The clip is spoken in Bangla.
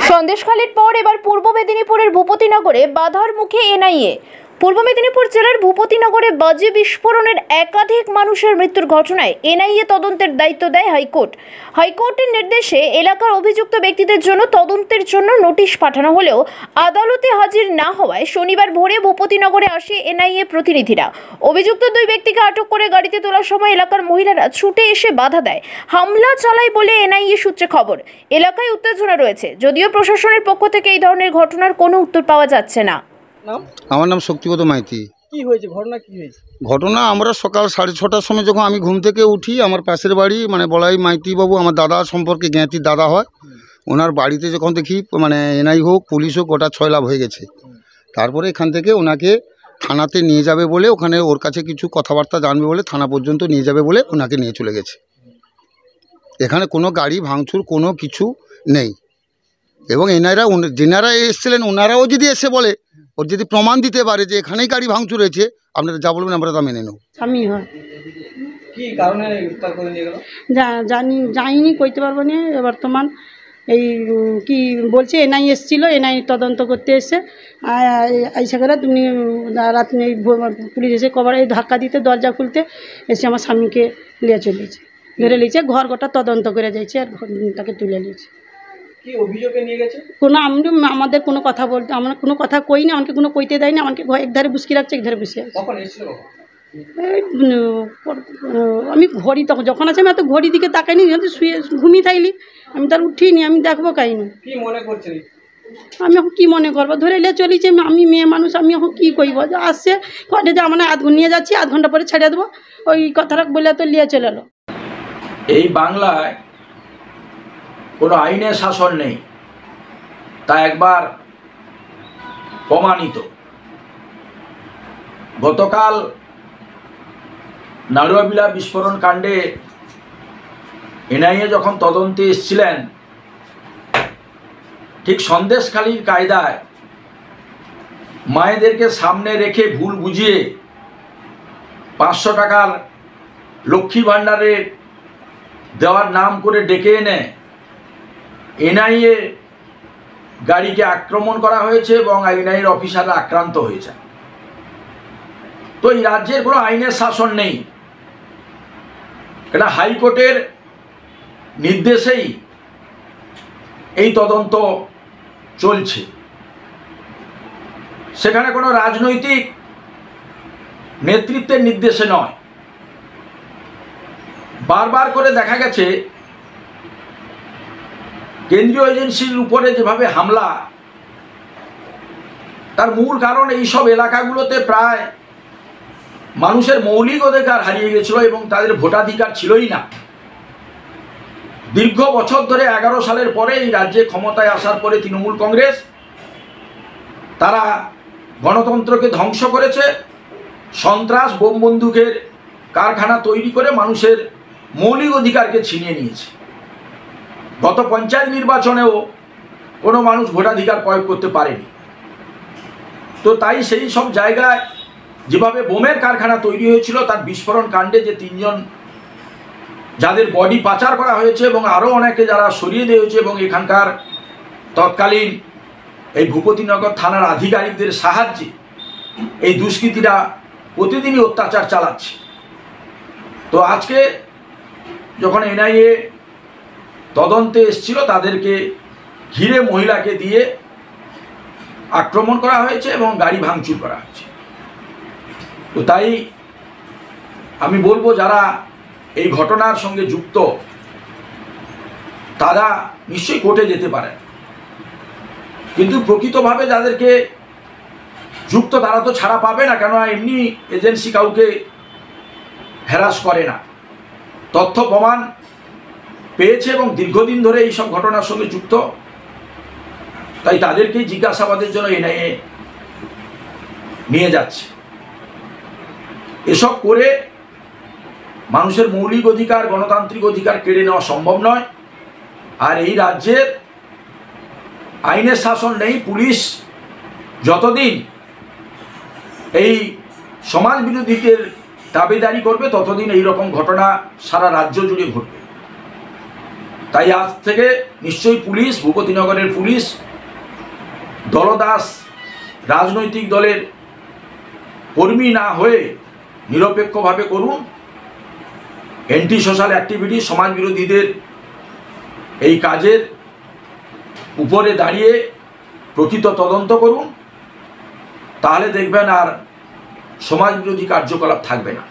সন্দেশখালীর পর এবার পূর্ব মেদিনীপুরের ভূপতিনগরে বাধার মুখে এনআইএ। পূর্ব মেদিনীপুর জেলার ভূপতিনগরে বাজি বিস্ফোরণের একাধিক মানুষের মৃত্যুর ঘটনায় এনআইএ তদন্তের দায়িত্ব দেয় হাইকোর্ট। হাইকোর্টের নির্দেশে এলাকার অভিযুক্ত ব্যক্তিদের জন্য তদন্তের জন্য নোটিশ পাঠানো হলেও আদালতে হাজির না হওয়ায় শনিবার ভোরে ভূপতিনগরে আসে এনআইএ প্রতিনিধিরা। অভিযুক্ত দুই ব্যক্তিকে আটক করে গাড়িতে তোলার সময় এলাকার মহিলারা ছুটে এসে বাধা দেয়, হামলা চালায় বলে এনআইএ সূত্রে খবর। এলাকায় উত্তেজনা রয়েছে, যদিও প্রশাসনের পক্ষ থেকে এই ধরনের ঘটনার কোনো উত্তর পাওয়া যাচ্ছে না। আমার নাম শক্তিগত মাইতি। কি হয়েছে, ঘটনা কি হয়েছে? ঘটনা আমরা সকাল 6:30টার সময় যখন আমি ঘুম থেকে উঠি, আমার পাশের বাড়ি মানে বলাই মাইতি বাবু আমার দাদা সম্পর্কে জ্ঞাতির দাদা হয়, ওনার বাড়িতে যখন দেখি মানে এনআই হোক পুলিশ হোক গোটা 6 লাভ হয়ে গেছে। তারপরে এখান থেকে ওনাকে থানাতে নিয়ে যাবে বলে, ওখানে ওর কাছে কিছু কথাবার্তা জানবে বলে থানা পর্যন্ত নিয়ে যাবে বলে ওনাকে নিয়ে চলে গেছে। এখানে কোনো গাড়ি ভাঙচুর কোনো কিছু নেই। এবং এনারা যেনারা এসেছিলেন ওনারাও যদি এসে বলে, ওর যদি প্রমাণ দিতে পারে যে এখানেই গাড়ি ভাঙচুর হয়েছে, আপনারা যা বলবেন আমরা তা মেনে নেব। স্বামী হয় কি কারণে গ্রেফতার করে নিয়ে গেল যাইনি কইতে পারবো না। বর্তমান এই কি বলছে এনআই এসেছিল, এনআই তদন্ত করতে এসে আইসা করে তুমি রাত পুলিশ এসে কবার এই ধাক্কা দিতে দরজা খুলতে এসে আমার স্বামীকে নিয়ে চলেছে, ধরে নিয়েছে, ঘর গোটা তদন্ত করে যাইছে আর তাকে তুলে নিয়েছে। কি অভিযোগে নিয়ে গেছে? কোনো আমাদের কোনো কথা বলতে, আমরা কোনো কথা কই না, আমাকে কোনো কইতে দেয় না, আমাকে এক ধারে বুসকি রাখছে, এক ধারে বসে আছে। কখন এসেছিল? আমি ঘড়ি তখন যখন আছে আমি এত ঘড়ি দিকে তাকাইনি, শুয়ে ঘুমিয়ে থাকলি, আমি তার উঠিনি, আমি দেখবো কাইনি। কি মনে করছেন? আমি এখন কী মনে করবো, ধরে এলে চলেছে, আমি মেয়ে মানুষ, আমি এখন কী করবো? আসছে ঘরে যে আমরা নিয়ে যাচ্ছি, আধ ঘন্টা পরে ছেড়ে দেবো, ওই কথাটা বলে তো নিয়ে চলে এলো। এই বাংলায় কোনো আইনের শাসন নেই, তা একবার প্রমাণিত। গতকাল নাড়ুয়াবিলা বিস্ফোরণ কাণ্ডে এনআইএ যখন তদন্তে এসেছিলেন, ঠিক সন্দেশখালীর কায়দায় মায়েদেরকে সামনে রেখে ভুল বুঝিয়ে 500 টাকার লক্ষ্মী ভাণ্ডারের দেওয়ার নাম করে ডেকে এনে এনআইএ গাড়িকে আক্রমণ করা হয়েছে এবং এনআইএর অফিসাররা আক্রান্ত হয়েছে। তো এই রাজ্যের কোনো আইনের শাসন নেই, এটা হাইকোর্টের নির্দেশেই এই তদন্ত চলছে। সেখানে কোনো রাজনৈতিক নেতৃত্বের নির্দেশে নয়। বারবার করে দেখা গেছে কেন্দ্রীয় এজেন্সির উপরে যেভাবে হামলা, তার মূল কারণ এইসব এলাকাগুলোতে প্রায় মানুষের মৌলিক অধিকার হারিয়ে গেছিল এবং তাদের ভোটাধিকার ছিলই না। দীর্ঘ বছর ধরে 11 সালের পরে এই রাজ্যে ক্ষমতায় আসার পরে তৃণমূল কংগ্রেস তারা গণতন্ত্রকে ধ্বংস করেছে, সন্ত্রাস বোম বন্দুকের কারখানা তৈরি করে মানুষের মৌলিক অধিকারকে ছিনিয়ে নিয়েছে। গত পঞ্চায়েত নির্বাচনেও কোনো মানুষ ভোটাধিকার প্রয়োগ করতে পারেনি। তো তাই সেই সব জায়গায় যেভাবে বোমের কারখানা তৈরি হয়েছিল, তার বিস্ফোরণ কাণ্ডে যে 3 জন যাদের বডি পাচার করা হয়েছে এবং আরও অনেকে যারা সরিয়ে দেওয়া হয়েছে এবং এখানকার তৎকালীন এই ভূপতিনগর থানার আধিকারিকদের সাহায্যে এই দুষ্কৃতীরা প্রতিদিনই অত্যাচার চালাচ্ছে। তো আজকে যখন এনআইএ তদন্তে এসেছিল, তাদেরকে ঘিরে মহিলাকে দিয়ে আক্রমণ করা হয়েছে এবং গাড়ি ভাঙচুর করা হয়েছে। তো তাই আমি বলবো, যারা এই ঘটনার সঙ্গে যুক্ত তারা নিশ্চয়ই কোর্টে যেতে পারেন, কিন্তু প্রকৃতভাবে যাদেরকে যুক্ত তারা তো ছাড়া পাবে না, কেননা এমনি এজেন্সি কাউকে হ্যারাস করে না। তথ্য প্রমাণ পেয়েছে এবং দীর্ঘদিন ধরে এই সব ঘটনার সঙ্গে যুক্ত, তাই তাদেরকেই জিজ্ঞাসাবাদের জন্য এনআইএ নিয়ে যাচ্ছে। এসব করে মানুষের মৌলিক অধিকার, গণতান্ত্রিক অধিকার কেড়ে নেওয়া সম্ভব নয়। আর এই রাজ্যের আইনের শাসন নেই। পুলিশ যতদিন এই সমাজ বিরোধীদের দাবিদারি করবে, ততদিন এই রকম ঘটনা সারা রাজ্য জুড়ে ঘটবে। তাই আজ থেকে নিশ্চয়ই পুলিশ, ভূপতিনগরের পুলিশ দলদাস রাজনৈতিক দলের কর্মী না হয়ে নিরপেক্ষভাবে করুন। অ্যান্টি সোশ্যাল অ্যাক্টিভিটি, সমাজ বিরোধীদের এই কাজের উপরে দাঁড়িয়ে প্রকৃত তদন্ত করুন, তাহলে দেখবেন আর সমাজ বিরোধী কার্যকলাপ থাকবে না।